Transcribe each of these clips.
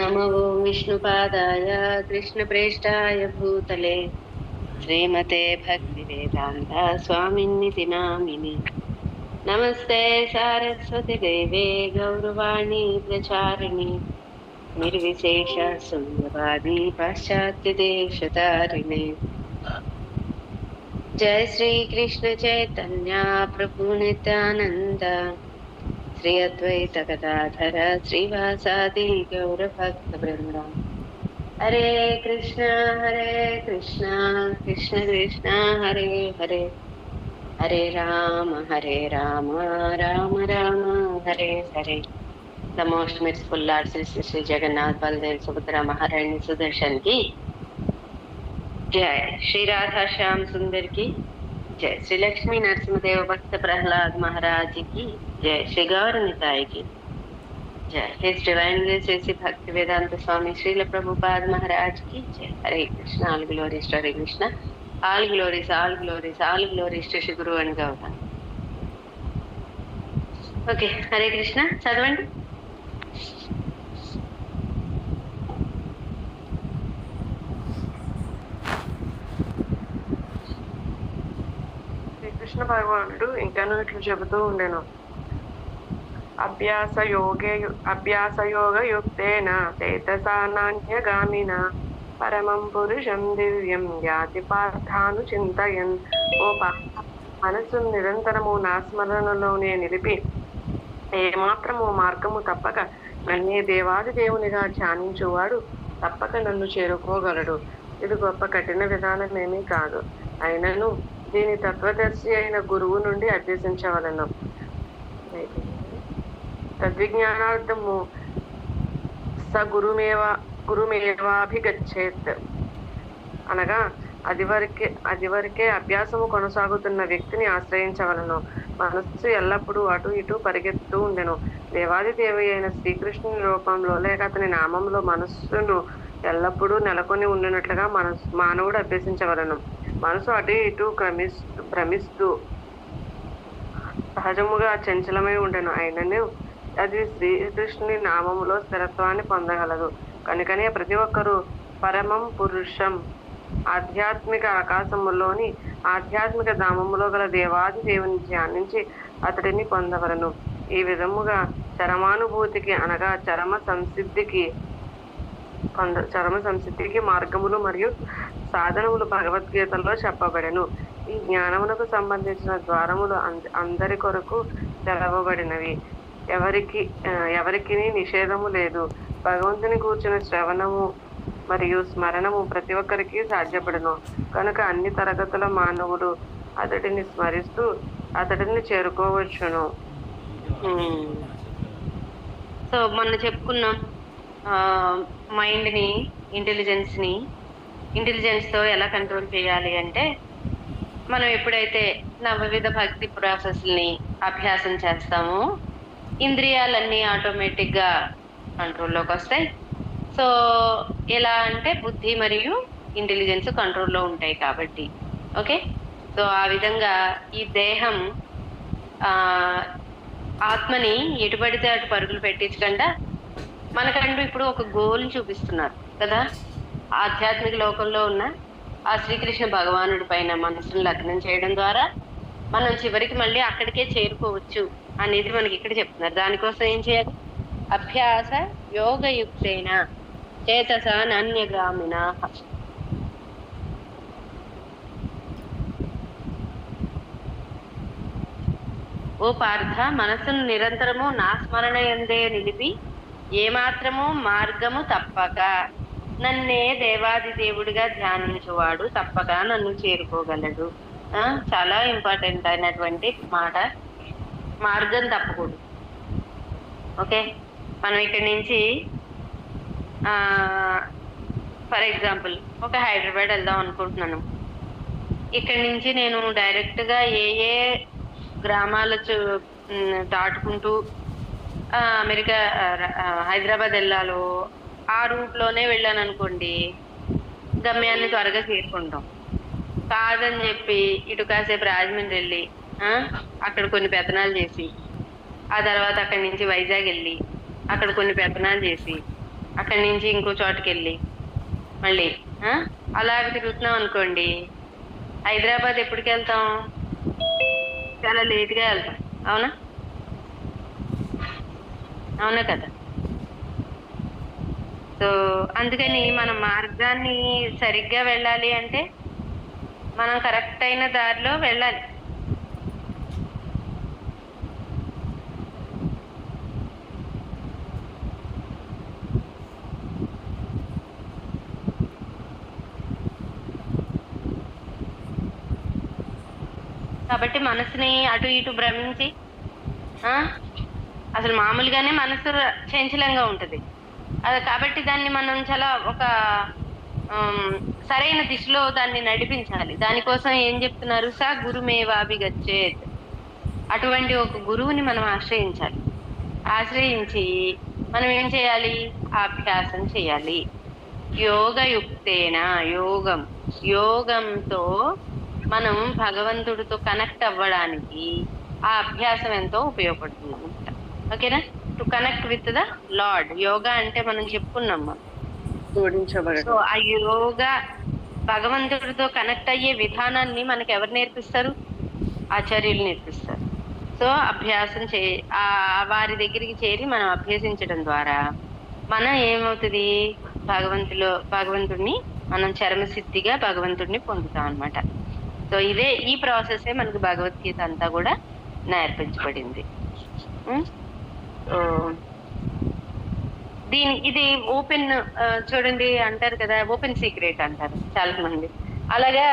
नमो विष्णुपादाय कृष्णप्रेष्ठाय भूतले श्रीमते भक्तिवेदान्त स्वामिन्निति नामिने। नमस्ते सारस्वती देवे गौरवाणी प्रचारिणे निर्विशेष शून्यवादी पाश्चात्य देशतारिणे। जय श्री कृष्ण चैतन्य प्रभु नित्यानंद श्री अद्वैत गदाधर श्रीवासादि गौर भक्त वृंद। Hare Krishna Krishna Krishna Hare Hare, Hare Ram Ram Ram Hare Hare. The most merciful lord Shri Shri Jagannath Baladev Subhadra महारानी सुदर्शन की जय, श्री राधा श्याम सुंदर की जय, श्री लक्ष्मी नरसिंहदेव भक्त प्रहलाद महाराज की जय, श्री गौर निताय की जय, हिज डिवाइन ग्रेस श्री भक्ति वेदांत स्वामी श्रील प्रभुपाद महाराज की जय। Hare Krishna, all glories to Hare Krishna, all glories all glories all glories to Shri guru and గౌరవ। ఓకే, హరే కృష్ణ చదవండి। శ్రీకృష్ణ భగవానుడు ఇంకనూ ఇట్లు చెబుతూ ఉండెను, అభ్యాసయోగయుక్తేన చేతసా నాన్యగామిన పరమం పురుషం దివ్యం యాతి పార్థాను చింతయన్. ఓ మనస్సును నిరంతరము నా స్మరణలోనే నిలిపి ఏమాత్రము మార్గము తప్పక నన్నే దేవాది దేవునిగా ధ్యానించువాడు తప్పక నన్ను చేరుకోగలడు. ఇది గొప్ప కఠిన విధానమేమీ కాదు, అయినను దీని తత్వదర్శి అయిన గురువు నుండి అభ్యసించవలను. తద్విజ్ఞానార్థము స గురుమేవాభిగచ్చేత్ అనగా అది వరకే అభ్యాసము కొనసాగుతున్న వ్యక్తిని ఆశ్రయించవలను. మనస్సు ఎల్లప్పుడూ అటు ఇటు పరిగెత్తుతూ ఉండెను. దేవాది దేవి అయిన శ్రీకృష్ణుని రూపంలో లేక అతని నామంలో మనస్సును ఎల్లప్పుడూ నెలకొని ఉండినట్లుగా మానవుడు అభ్యసించవలను. మనసు అటు ఇటు భ్రమిస్తూ సహజముగా చంచలమై ఉండెను, అయినను అది శ్రీకృష్ణుని నామములో స్థిరత్వాన్ని పొందగలదు. కనుకనే ప్రతి ఒక్కరూ పరమం పురుషం ఆధ్యాత్మిక ఆకాశములోని ఆధ్యాత్మిక ధామములో గల దేవాది దేవుని ధ్యానించి అతడిని పొందవలను. ఈ విధముగా చరమానుభూతికి అనగా చరమ సంసిద్ధికి మార్గములు మరియు సాధనములు భగవద్గీతలో చెప్పబడెను. ఈ జ్ఞానమునకు సంబంధించిన ద్వారములు అందరి కొరకు తెరవబడినవి, ఎవరికి నిషేధము లేదు. భగవంతుని కూర్చున్న శ్రవణము మరియు స్మరణము ప్రతి ఒక్కరికి సాధ్యపడును. కనుక అన్ని తరగతుల మానవులు అతడిని స్మరిస్తూ అతడిని చేరుకోవచ్చును. సో మొన్న చెప్పుకున్నాం, మైండ్ని ఇంటెలిజెన్స్తో ఎలా కంట్రోల్ చేయాలి అంటే, మనం ఎప్పుడైతే నవవిధ భక్తి ప్రాసెస్ని అభ్యాసం చేస్తామో ఇంద్రియాలన్నీ ఆటోమేటిక్గా కంట్రోల్లోకి వస్తాయి. సో ఎలా అంటే బుద్ధి మరియు ఇంటెలిజెన్స్ కంట్రోల్లో ఉంటాయి కాబట్టి. ఓకే, సో ఆ విధంగా ఈ దేహం ఆత్మని ఎటు పడితే అటు పరుగులు పెట్టించకుండా మనకంటూ ఇప్పుడు ఒక గోల్ చూపిస్తున్నారు కదా. ఆధ్యాత్మిక లోకంలో ఉన్న ఆ శ్రీకృష్ణ భగవానుడి పైన మనసును లగ్నం చేయడం ద్వారా మనం చివరికి మళ్ళీ అక్కడికే చేరుకోవచ్చు అనేది మనకి ఇక్కడ చెప్తున్నారు. దానికోసం ఏం చేయాలి? అభ్యాస యోగయుక్తేన చేతసా నాన్యగామిన. ఓ పార్థ, మనస్సును నిరంతరము నా స్మరణ యందే నిలిపి ఏమాత్రము మార్గము తప్పక నన్నే దేవాది దేవుడిగా ధ్యానించువాడు తప్పక నన్ను చేరుకోగలడు. చాలా ఇంపార్టెంట్ అయినటువంటి మాట, మార్గం తప్పకూడదు. ఓకే, మనం ఇక్కడి నుంచి ఫర్ ఎగ్జాంపుల్ ఒక హైదరాబాద్ వెళ్దాం అనుకుంటున్నాను. ఇక్కడి నుంచి నేను డైరెక్ట్గా ఏ గ్రామాల దాటుకుంటూ అమెరికా హైదరాబాద్ వెళ్ళాలో ఆ రూట్లోనే వెళ్ళాను అనుకోండి, గమ్యాన్ని త్వరగా చేరుకుంటాం. కాదని చెప్పి ఇటు కాసేపు రాజమండ్రి వెళ్ళి అక్కడ కొన్ని పెత్తనాలు చేసి, ఆ తర్వాత అక్కడి నుంచి వైజాగ్ వెళ్ళి అక్కడ కొన్ని పెత్తనాలు చేసి, అక్కడి నుంచి ఇంకో చోటుకి వెళ్ళి మళ్ళీ ఆ, అలాగ తిరుగుతున్నాం అనుకోండి, హైదరాబాద్ ఎప్పటికి వెళ్తాం? చాలా లేట్గా వెళ్తాం. అవునా? అవునా కదా? సో అందుకని మన మార్గాన్ని సరిగ్గా వెళ్ళాలి అంటే మనం కరెక్ట్ అయిన దారిలో వెళ్ళాలి. కాబట్టి మనసుని అటు ఇటు భ్రమించి ఆ అసలు మామూలుగానే మనసు చంచలంగా ఉంటది. అది కాబట్టి దాన్ని మనం చాలా ఒక సరైన దిశలో దాన్ని నడిపించాలి. దానికోసం ఏం చెప్తున్నారు? స గురుమేవాభిగచ్చేత్. అటువంటి ఒక గురువుని మనం ఆశ్రయించాలి. ఆశ్రయించి మనం ఏం చేయాలి? అభ్యాసం చేయాలి. యోగయుక్తేన, యోగం, యోగంతో మనం భగవంతుడితో కనెక్ట్ అవ్వడానికి ఆ అభ్యాసం ఎంతో ఉపయోగపడుతుంది అనమాట. ఓకేనా? To connect with the lord. Yoga అంటే మనం చెప్పుకున్నాం. సో జోడించబడడం. ఆ యోగా భగవంతుడితో కనెక్ట్ అయ్యే విధానాన్ని మనకి ఎవరు నేర్పిస్తారు? ఆచార్యులు నేర్పిస్తారు. సో అభ్యాసం ఆ వారి దగ్గరికి చేరి మనం అభ్యసించడం ద్వారా మనం ఏమవుతుంది? భగవంతుడిని మనం చరమసిద్ధిగా భగవంతుడిని పొందుతాం అన్నమాట. సో ఈ ప్రాసెసే మనకు భగవద్గీత అంతా కూడా నేర్పించబడింది. సో ఇది ఓపెన్, చూడండి అంటారు కదా, ఓపెన్ సీక్రెట్ అంటారు చాలా మంది. అలాగా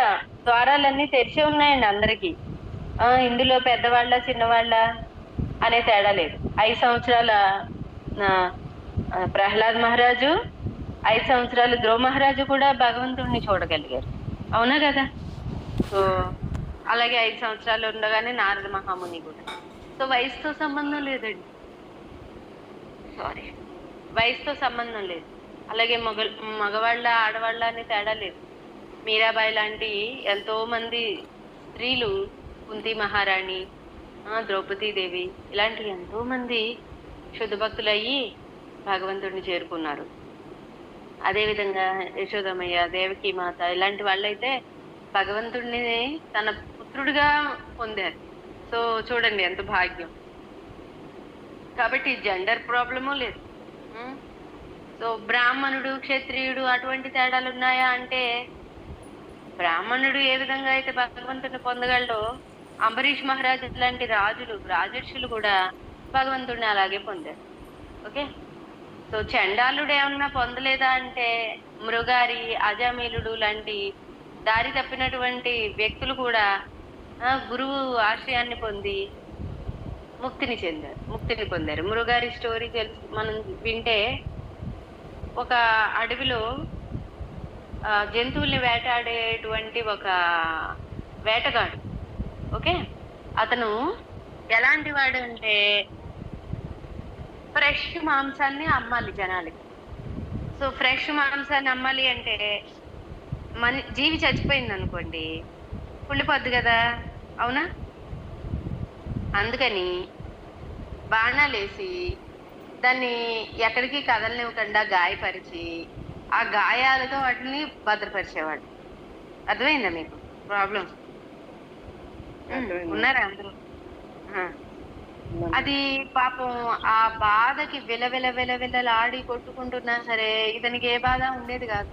ద్వారాలన్నీ తెరిచి ఉన్నాయండి అందరికీ. ఇందులో పెద్దవాళ్ళ చిన్నవాళ్ళ అనే తేడా లేదు. 5 సంవత్సరాల ప్రహ్లాద్ మహారాజు, 5 సంవత్సరాలు ధ్రువ మహారాజు కూడా భగవంతుడిని చూడగలిగారు. అవునా కదా? సో అలాగే 5 సంవత్సరాలు ఉండగానే నారద మహాముని కూడా. సో వయసుతో సంబంధం లేదండి. సారీ, వయసుతో సంబంధం లేదు. అలాగే మగవాళ్ళ ఆడవాళ్ళ అనే తేడా లేదు. మీరాబాయి లాంటి ఎంతో మంది స్త్రీలు, కుంతి మహారాణి, ద్రౌపదీదేవి ఇలాంటి ఎంతో మంది శుద్ధ భక్తులు అయ్యి భగవంతుడిని చేరుకున్నారు. అదేవిధంగా యశోదమయ్య, దేవకి మాత ఇలాంటి వాళ్ళైతే భగవంతుడిని తన పుత్రుడిగా పొందారు. సో చూడండి ఎంత భాగ్యం. కాబట్టి జెండర్ ప్రాబ్లము లేదు. సో బ్రాహ్మణుడు, క్షత్రియుడు అటువంటి తేడాలు ఉన్నాయా అంటే, బ్రాహ్మణుడు ఏ విధంగా అయితే భగవంతుడిని పొందగలడో, అంబరీష్ మహారాజు లాంటి రాజర్షులు కూడా భగవంతుడిని అలాగే పొందారు. ఓకే? సో చండాలుడు ఏమన్నా పొందలేదా అంటే, మృగారి, అజామీలుడు లాంటి దారి తప్పినటువంటి వ్యక్తులు కూడా గురువు ఆశ్రయాన్ని పొంది ముక్తిని పొందారు. మృగారి స్టోరీ మనం వింటే, ఒక అడవిలో జంతువుల్ని వేటాడేటువంటి ఒక వేటగాడు. ఓకే? అతను ఎలాంటి వాడు అంటే, ఫ్రెష్ మాంసాన్ని అమ్మాలి జనాలకి. సో ఫ్రెష్ మాంసాన్ని అమ్మాలి అంటే జీవి చచ్చిపోయింది అనుకోండి, కుళ్ళిపోద్ది కదా. అవునా? అందుకని బాణాలేసి దాన్ని ఎక్కడికి కదలనివ్వకుండా గాయపరిచి ఆ గాయాలతో వాటిని భద్రపరిచేవాడు. అర్థమైందా మీకు ప్రాబ్లం? ఉన్నారా అందరూ? అది పాపం ఆ బాధకి విలవిలలాడి కొట్టుకుంటున్నా సరే ఇతనికి ఏ బాధ ఉండేది కాదు.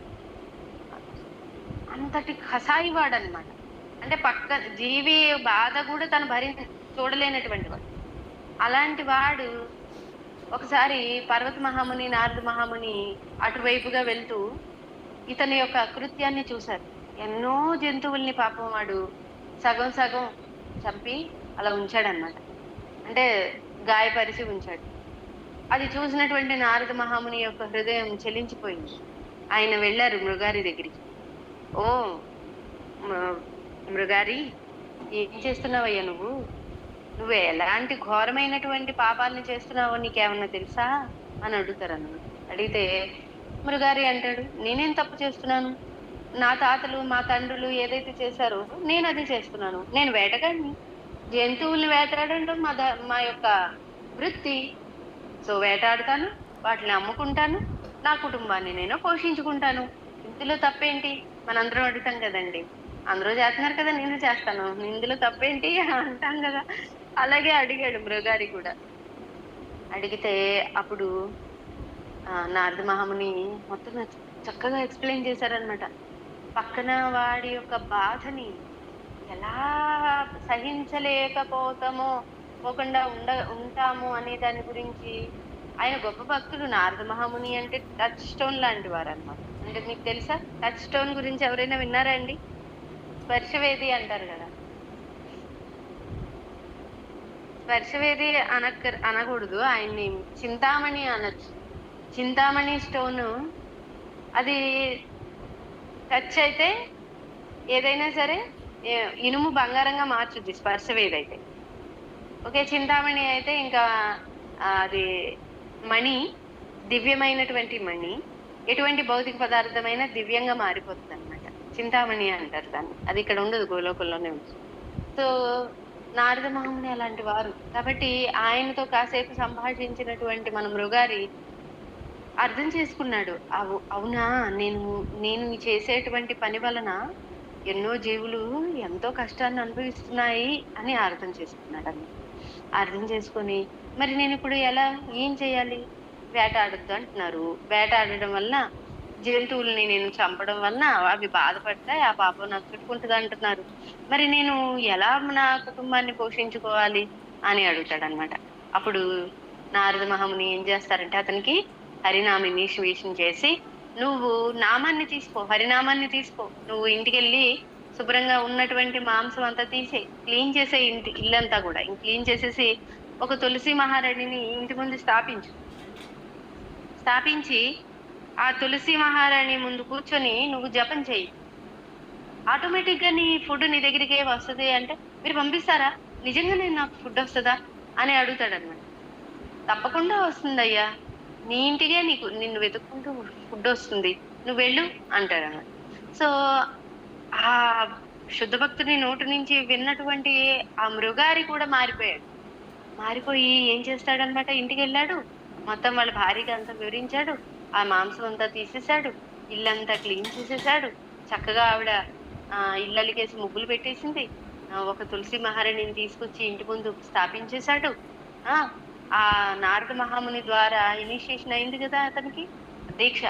అంతటి కసాయివాడు అనమాట. అంటే పక్క జీవి బాధ కూడా తను చూడలేనటువంటి వాడు. అలాంటి వాడు ఒకసారి పర్వత మహాముని, నారద మహాముని అటువైపుగా వెళ్తూ ఇతని యొక్క కృత్యాన్ని చూశారు. ఎన్నో జంతువుల్ని పాపం వాడు సగం చంపి అలా ఉంచాడనమాట. అంటే గాయపరిచి ఉంచాడు. అది చూసినటువంటి నారద మహాముని యొక్క హృదయం చెలించిపోయింది. ఆయన వెళ్ళారు మృగారి దగ్గరికి. ఓ మృగారి, ఏం చేస్తున్నావయ్యా నువ్వు ఎలాంటి ఘోరమైనటువంటి పాపాలని చేస్తున్నావో నీకేమన్నా తెలుసా అని అడుగుతారన్నమాట. అడిగితే మృగారి అంటాడు, నేనేం తప్పు చేస్తున్నాను? నా తాతలు, మా తండ్రులు ఏదైతే చేశారో నేను అది చేస్తున్నాను. నేను వేటగాడిని. జంతువుల్ని వేటాడడం మా యొక్క వృత్తి. సో వేటాడుతాను, వాటిని అమ్ముకుంటాను, నా కుటుంబాన్ని నేను పోషించుకుంటాను. ఇందులో తప్పేంటి? మనందరం అడుగుతాం కదండి. అందరూ చేస్తున్నారు కదా, నేను చేస్తాను, ఇందులో తప్పేంటి అంటాం కదా. అలాగే అడిగాడు మృగారి కూడా. అడిగితే అప్పుడు నారద మహాముని మొత్తం చక్కగా ఎక్స్ప్లెయిన్ చేశారనమాట. పక్కన వాడి యొక్క బాధని ఎలా సహించలేకపోతామో పోకుండా ఉంటాము అనే దాని గురించి ఆయన గొప్ప భక్తుడు. నారద మహాముని అంటే టచ్ స్టోన్ లాంటి వారు అనమాట. అంటే మీకు తెలుసా టచ్ స్టోన్ గురించి? ఎవరైనా విన్నారా అండి? స్పర్శవేది అంటారు కదా. స్పర్శవేది అనకూడదు, ఆయన్ని చింతామణి అనొచ్చు. చింతామణి స్టోను అది టచ్ అయితే ఏదైనా సరే ఇనుము బంగారంగా మార్చుద్ది స్పర్శవేది అయితే. ఓకే, చింతామణి అయితే ఇంకా అది మణి, దివ్యమైనటువంటి మణి, ఎటువంటి భౌతిక పదార్థమైన దివ్యంగా మారిపోతుంది అనమాట. చింతామణి అంటారు దాన్ని. అది ఇక్కడ ఉండదు, గోలోకంలోనే ఉంది. సో నారద మహాముని అలాంటి వారు కాబట్టి ఆయనతో కాసేపు సంభాషించినటువంటి మన మృగారి అర్థం చేసుకున్నాడు. అవునా, నేను చేసేటువంటి పని వలన ఎన్నో జీవులు ఎంతో కష్టాన్ని అనుభవిస్తున్నాయి అని అర్థం చేసుకున్నాడు అన్న. అర్థం చేసుకొని మరి నేను ఇప్పుడు ఏం చేయాలి? వేటాడొద్దు అంటున్నారు. వేటాడడం వల్ల జంతువుల్ని నేను చంపడం వలన అవి బాధపడతాయి, ఆ పాపం నాకు చుట్టుకుంటుంది అంటున్నారు. మరి నేను ఎలా నా కుటుంబాన్ని పోషించుకోవాలి అని అడుగుతాడు అనమాట. అప్పుడు నారద మహాముని ఏం చేస్తారంటే అతనికి హరినామ ఇనిషియేషన్ చేసి, నువ్వు నామాన్ని తీసుకో, హరినామాన్ని తీసుకో, నువ్వు ఇంటికెళ్ళి శుభ్రంగా ఉన్నటువంటి మాంసం అంతా తీసే, క్లీన్ చేసే, ఇల్లంతా కూడా క్లీన్ చేసేసి ఒక తులసి మహారాణిని ఇంటి ముందు స్థాపించి ఆ తులసి మహారాణి ముందు కూర్చొని నువ్వు జపం చెయ్యి. ఆటోమేటిక్ గా నీ ఫుడ్ నీ దగ్గరికి వస్తుంది అంటే, మీరు పంపిస్తారా? నిజంగానే నాకు ఫుడ్ వస్తుందా అని అడుగుతాడు అనమాట. తప్పకుండా వస్తుందయ్యా, నీ ఇంటికే నిన్ను వెతుక్కుంటూ ఫుడ్ వస్తుంది, నువ్వు వెళ్ళు అంటాడు అన్నమాట. సో ఆ శుద్ధ భక్తుని నోటి నుంచి విన్నటువంటి ఆ మృగారి కూడా మారిపోయి ఏం చేస్తాడనమాట, ఇంటికి వెళ్ళాడు, మొత్తం వాళ్ళ భార్యకి అంతా వివరించాడు, ఆ మాంసం అంతా తీసేశాడు, ఇల్లంతా క్లీన్ చేసేసాడు, చక్కగా ఆవిడ ఇళ్ళలికేసి ముగ్గులు పెట్టేసింది, ఒక తులసి మహారాణిని తీసుకొచ్చి ఇంటి ముందు స్థాపించేశాడు. ఆ నారద మహాముని ద్వారా ఇనిషియేషన్ అయింది కదా అతనికి, దీక్ష,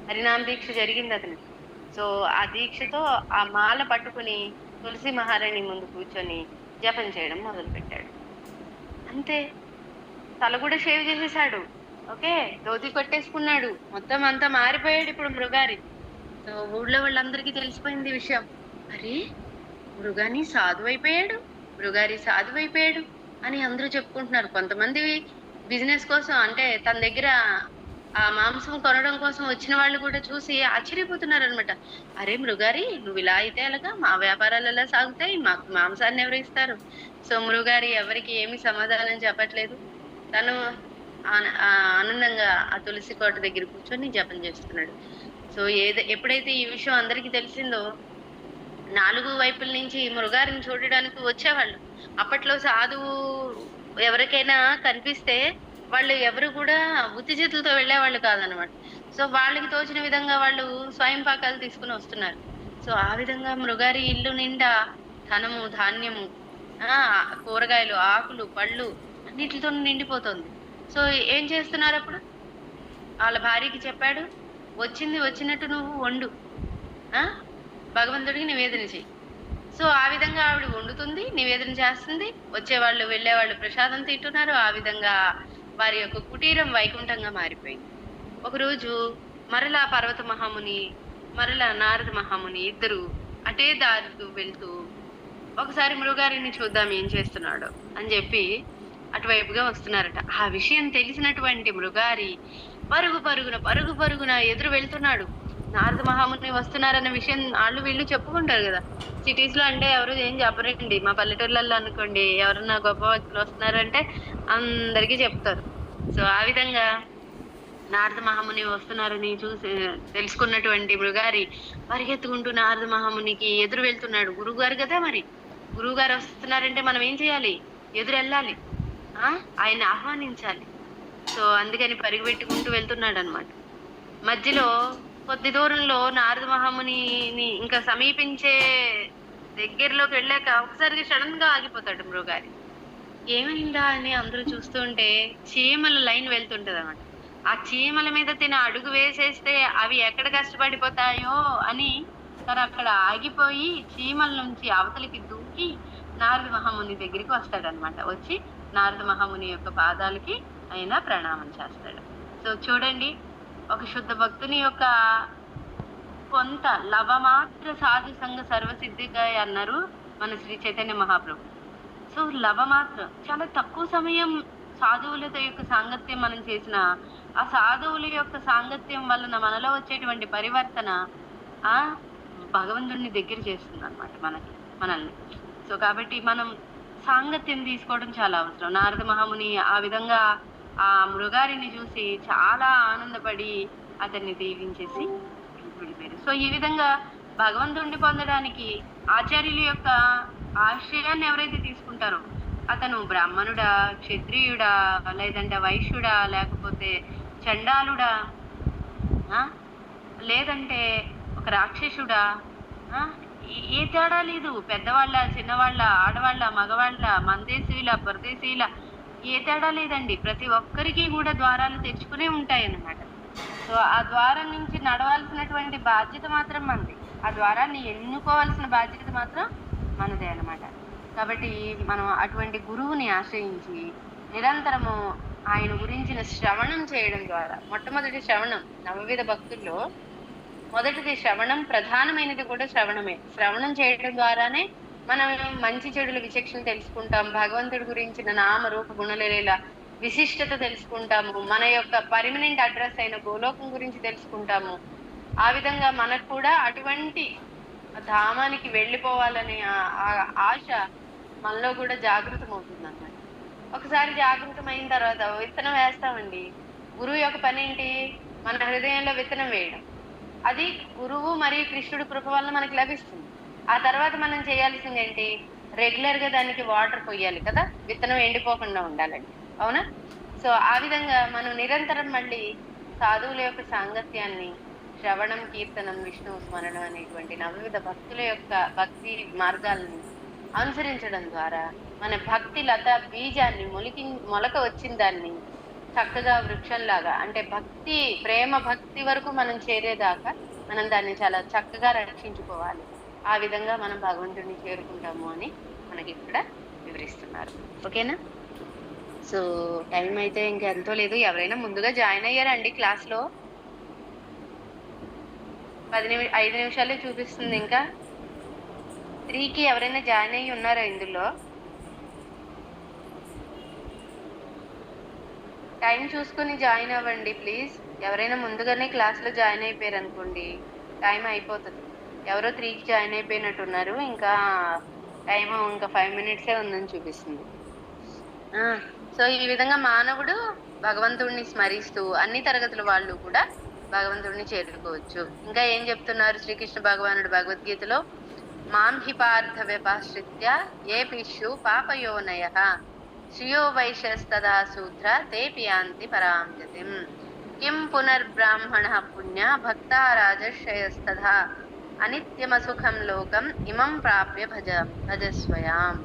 హరినామ దీక్ష జరిగింది అతనికి. సో ఆ దీక్షతో ఆ మాల పట్టుకుని తులసి మహారాణి ముందు కూర్చొని జపం చేయడం మొదలు పెట్టాడు. అంతే, తల కూడా షేవ్ చేసేసాడు. ఓకే, ధోతి కొట్టేసుకున్నాడు, మొత్తం అంతా మారిపోయాడు ఇప్పుడు మృగారి. సో ఊళ్ళో వాళ్ళందరికీ తెలిసిపోయింది విషయం. అరే, మృగారి సాధువు అయిపోయాడు అని అందరూ చెప్పుకుంటున్నారు. కొంతమంది బిజినెస్ కోసం, అంటే తన దగ్గర ఆ మాంసం కొనడం కోసం వచ్చిన వాళ్ళు కూడా చూసి ఆశ్చర్యపోతున్నారు అనమాట. అరే మృగారి, నువ్వు ఇలా అయితే ఎలాగా, మా వ్యాపారాలు ఎలా సాగుతాయి, మాకు మాంసాన్ని ఎవరు ఇస్తారు? సో మృగారి ఎవరికి ఏమి సమాధానం చెప్పట్లేదు. తను ఆనందంగా ఆ తులసి కోట దగ్గర కూర్చొని జపం చేస్తున్నాడు. సో ఎప్పుడైతే ఈ విషయం అందరికీ తెలిసిందో, 4 వైపుల నుంచి మృగారిని చూడడానికి వచ్చేవాళ్ళు. అప్పట్లో సాధువు ఎవరికైనా కనిపిస్తే వాళ్ళు ఎవరు కూడా ఉత్తి చేతులతో వెళ్ళేవాళ్ళు కాదనమాట. సో వాళ్ళకి తోచిన విధంగా వాళ్ళు స్వయం పాకాలు తీసుకుని వస్తున్నారు. సో ఆ విధంగా మృగారి ఇల్లు నిండా ధనము, ధాన్యము, కూరగాయలు, ఆకులు, పళ్ళు అన్నిటితో నిండిపోతుంది. సో ఏం చేస్తున్నారు అప్పుడు? వాళ్ళ భార్యకి చెప్పాడు, వచ్చినట్టు నువ్వు వండు, భగవంతుడికి నివేదన చెయ్యి. సో ఆ విధంగా ఆవిడ వండుతుంది, నివేదన చేస్తుంది, వచ్చేవాళ్ళు వెళ్ళేవాళ్ళు ప్రసాదం తింటున్నారు. ఆ విధంగా వారి యొక్క కుటీరం వైకుంఠంగా మారిపోయింది. ఒకరోజు మరలా పర్వత మహాముని, మరలా నారద మహాముని ఇద్దరు అటే దారితో వెళ్తూ, ఒకసారి మృగారిని చూద్దాం ఏం చేస్తున్నాడో అని చెప్పి అటువైపుగా వస్తున్నారట. ఆ విషయం తెలిసినటువంటి మృగారి పరుగు పరుగున ఎదురు వెళ్తున్నాడు. నారద మహాముని వస్తున్నారన్న విషయం వాళ్ళు వీళ్ళు చెప్పుకుంటారు కదా. సిటీస్ లో అంటే ఎవరు ఏం చెప్పరండి. మా పల్లెటూర్లలో అనుకోండి, ఎవరన్నా గొప్ప వ్యక్తులు వస్తున్నారంటే అందరికీ చెప్తారు. సో ఆ విధంగా నారద మహాముని వస్తున్నారని తెలుసుకున్నటువంటి మృగారి పరిగెత్తుకుంటూ నారద మహామునికి ఎదురు వెళ్తున్నాడు. గురువు గారు కదా, మరి గురువు గారు వస్తున్నారంటే మనం ఏం చేయాలి? ఎదురు వెళ్ళాలి, ఆయన్ని ఆహ్వానించాలి. సో అందుకని పరిగెట్టుకుంటూ వెళ్తున్నాడు అనమాట. మధ్యలో కొద్ది దూరంలో నారద మహామునిని ఇంకా సమీపించే దగ్గరలోకి వెళ్ళాక ఒకసారిగా సడన్ గా ఆగిపోతాడు మృగారి. ఏమైందా అని అందరూ చూస్తూ ఉంటే చీమల లైన్ వెళ్తుంటది అనమాట. ఆ చీమల మీద తిన అడుగు వేసేస్తే అవి ఎక్కడ కష్టపడిపోతాయో అని తను అక్కడ ఆగిపోయి చీమల నుంచి అవతలికి దూకి నారద మహాముని దగ్గరికి వస్తాడనమాట. వచ్చి నారద మహాముని యొక్క పాదాలకి ఆయన ప్రణామం చేస్తాడు. సో చూడండి, ఒక శుద్ధ భక్తుని యొక్క కొంత లవమాత్ర సాధు సంఘ సర్వసిద్ధిగా అన్నారు మన శ్రీ చైతన్య మహాప్రభు. సో లవమాత్రం చాలా తక్కువ సమయం సాధువులతో యొక్క సాంగత్యం మనం చేసిన ఆ సాధువుల యొక్క సాంగత్యం వలన మనలో వచ్చేటువంటి పరివర్తన ఆ భగవంతుడిని దగ్గర చేస్తుంది అనమాట మనల్ని. సో కాబట్టి మనం సాంగత్యం తీసుకోవడం చాలా అవసరం. నారద మహాముని ఆ విధంగా ఆ మృగారిని చూసి చాలా ఆనందపడి అతన్ని దీవించేసి వెళ్ళిపోయారు. సో ఈ విధంగా భగవంతుడిని పొందడానికి ఆచార్యుల యొక్క ఆశ్రయాన్ని ఎవరైతే తీసుకుంటారో అతను బ్రాహ్మణుడా, క్షత్రియుడా, లేదంటే వైశ్యుడా, లేకపోతే చండాలుడా, లేదంటే ఒక రాక్షసుడా, ఏ తేడా లేదు. పెద్దవాళ్ళ, చిన్నవాళ్ళ, ఆడవాళ్ళ, మగవాళ్ళ, మనదేశీయుల, పరదేశీయుల ఏ తేడా లేదండి. ప్రతి ఒక్కరికి కూడా ద్వారాలు తెచ్చుకునే ఉంటాయి అన్నమాట. సో ఆ ద్వారం నుంచి నడవాల్సినటువంటి బాధ్యత మాత్రం మనది. ఆ ద్వారాన్ని ఎన్నుకోవాల్సిన బాధ్యత మాత్రం మనదే అన్నమాట. కాబట్టి మనం అటువంటి గురువుని ఆశ్రయించి నిరంతరము ఆయన గురించిన శ్రవణం చేయడం ద్వారా, మొట్టమొదటి శ్రవణం నవవిధ భక్తుల్లో మొదటిది శ్రవణం, ప్రధానమైనది కూడా శ్రవణమే. శ్రవణం చేయడం ద్వారానే మనం మంచి చెడుల విచక్షణ తెలుసుకుంటాం, భగవంతుడి గురించిన నామ రూప గుణలీల విశిష్టత తెలుసుకుంటాము, మన యొక్క పర్మనెంట్ అడ్రస్ అయిన గోలోకం గురించి తెలుసుకుంటాము. ఆ విధంగా మనకు కూడా అటువంటి ధామానికి వెళ్ళిపోవాలనే ఆశ మనలో కూడా జాగృతం అవుతుంది అన్నమాట. ఒకసారి జాగృతం అయిన తర్వాత విత్తనం వేస్తామండి. గురువు యొక్క పని ఏంటి? మన హృదయంలో విత్తనం వేయడం. అది గురువు మరియు కృష్ణుడి కృప వల్ల మనకి లభిస్తుంది. ఆ తర్వాత మనం చేయాల్సింది ఏంటి? రెగ్యులర్ గా దానికి వాటర్ పోయాలి కదా, విత్తనం ఎండిపోకుండా ఉండాలండి, అవునా? సో ఆ విధంగా మనం నిరంతరం మళ్ళీ సాధువుల యొక్క సాంగత్యాన్ని, శ్రవణం, కీర్తనం, విష్ణు స్మరణం అనేటువంటి నవవిధ భక్తుల యొక్క భక్తి మార్గాలను అనుసరించడం ద్వారా మన భక్తి లత బీజాన్ని మొలక వచ్చిన దాన్ని చక్కగా వృక్షంలాగా, అంటే భక్తి, ప్రేమ భక్తి వరకు మనం చేరేదాకా మనం దాన్ని చాలా చక్కగా రక్షించుకోవాలి. ఆ విధంగా మనం భగవంతుడిని చేరుకుంటాము అని మనకి ఇక్కడ వివరిస్తున్నారు. ఓకేనా? సో టైం అయితే ఇంకా ఎంతో లేదు. ఎవరైనా ముందుగా జాయిన్ అయ్యారండి క్లాస్లో? 5 నిమిషాలే చూపిస్తుంది. ఇంకా 3కి ఎవరైనా జాయిన్ అయ్యి ఉన్నారా ఇందులో? టైం చూసుకొని జాయిన్ అవ్వండి ప్లీజ్. ఎవరైనా ముందుగానే క్లాస్లో జాయిన్ అయిపోయారు అనుకోండి, టైం అయిపోతుంది. ఎవరో 3కి జాయిన్ అయిపోయినట్టున్నారు. ఇంకా టైం ఇంకా 5 మినిట్సే ఉందని చూపిస్తుంది. సో ఈ విధంగా మానవుడు భగవంతుడిని స్మరిస్తూ అన్ని తరగతుల వాళ్ళు కూడా భగవంతుడిని చేరుకోవచ్చు. ఇంకా ఏం చెప్తున్నారు శ్రీకృష్ణ భగవానుడు భగవద్గీతలో? మాం హి పార్థ వ్యపాశ్రిత్య ఏ పిష్యు పాపయోనయ శ్రియో వైశ్యస్తదా శూద్ర తే పియాంతి పరాం గతిం కిం పునర్బ్రాహ్మణ పుణ్య భక్తా రాజర్షయస్తథా అనిత్యమసుఖం లోకం ఇమం ప్రాప్య భజస్వయాం.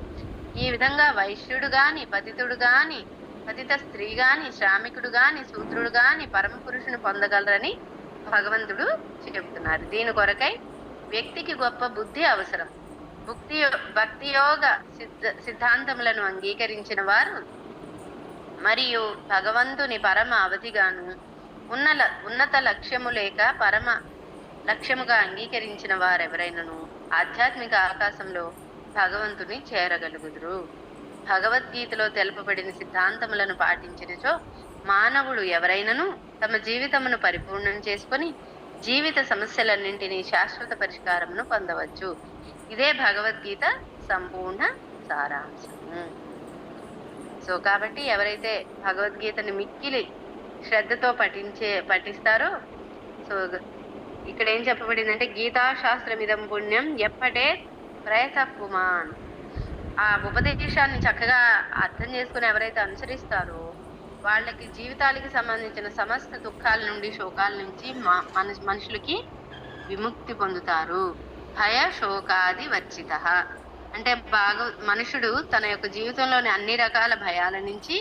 ఈ విధంగా వైశ్యుడు గాని, పతితుడు గాని, పతిత స్త్రీ గాని, శ్రామికుడు గాని, శూద్రుడు గాని పరమ పురుషుని పొందగలరని భగవంతుడు చెబుతున్నారు. దీని కొరకై వ్యక్తికి గొప్ప బుద్ధి అవసరం. భక్తి యోగ సిద్ధాంతములను అంగీకరించిన వారు మరియు భగవంతుని పరమ అవధిగాను ఉన్నత లక్ష్యము లేక పరమ లక్ష్యముగా అంగీకరించిన వారెవరైనను ఆధ్యాత్మిక ఆకాశంలో భగవంతుని చేరగలుగుదురు. భగవద్గీతలో తెలుపబడిన సిద్ధాంతములను పాటించినచో మానవుడు ఎవరైనను తమ జీవితమును పరిపూర్ణం చేసుకొని జీవిత సమస్యలన్నింటినీ శాశ్వత పరిష్కారమును పొందవచ్చు. ఇదే భగవద్గీత సంపూర్ణ సారాంశము. సో కాబట్టి ఎవరైతే భగవద్గీతని మిక్కిలి శ్రద్ధతో పఠిస్తారో, సో ఇక్కడ ఏం చెప్పబడిందంటే గీతా శాస్త్రమిదం పుణ్యం ఎప్పటే ప్రయత పుమాన్. ఆ ఉపదేశాన్ని చక్కగా అర్థం చేసుకుని ఎవరైతే అనుసరిస్తారో వాళ్ళకి జీవితాలకి సంబంధించిన సమస్త దుఃఖాల నుండి శోకాల నుంచి మనుషులకి విముక్తి పొందుతారు. భయ శోకాది వర్జిత అంటే మనుషుడు తన యొక్క జీవితంలోని అన్ని రకాల భయాల నుంచి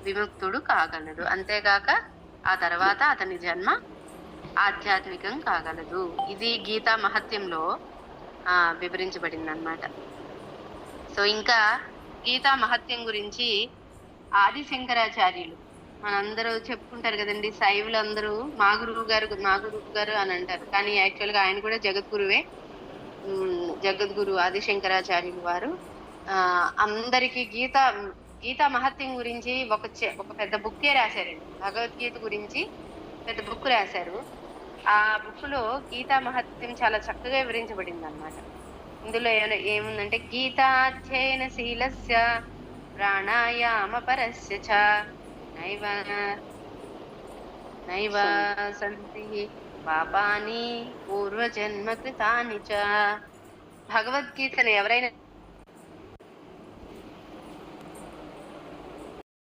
విముక్తుడు కాగలడు. అంతేగాక ఆ తర్వాత అతని జన్మ ఆధ్యాత్మికం కాగలదు. ఇది గీతా మహత్యంలో వివరించబడింది అన్నమాట. సో ఇంకా గీతా మహత్యం గురించి ఆది శంకరాచార్యులు మనందరూ చెప్పుకుంటారు కదండి. శైవులు అందరూ మా గురువు గారు అని అంటారు, కానీ యాక్చువల్ గా ఆయన కూడా జగద్గురువే. జగద్గురు ఆది శంకరాచార్యులు వారు అందరికి గీతా మహత్యం గురించి ఒక పెద్ద బుక్కే రాశారండి. భగవద్గీత గురించి పెద్ద బుక్ రాశారు. ఆ బుక్ లో గీతా మహత్యం చాలా చక్కగా వివరించబడింది అన్నమాట. ఇందులో ఏముందంటే గీతాధ్యయన శీలస్య ప్రాణాయామ పరస్య చ నైవ నైవ సంతి పాపాని పూర్వజన్మ కృతాని చ. భగవద్గీతను ఎవరైనా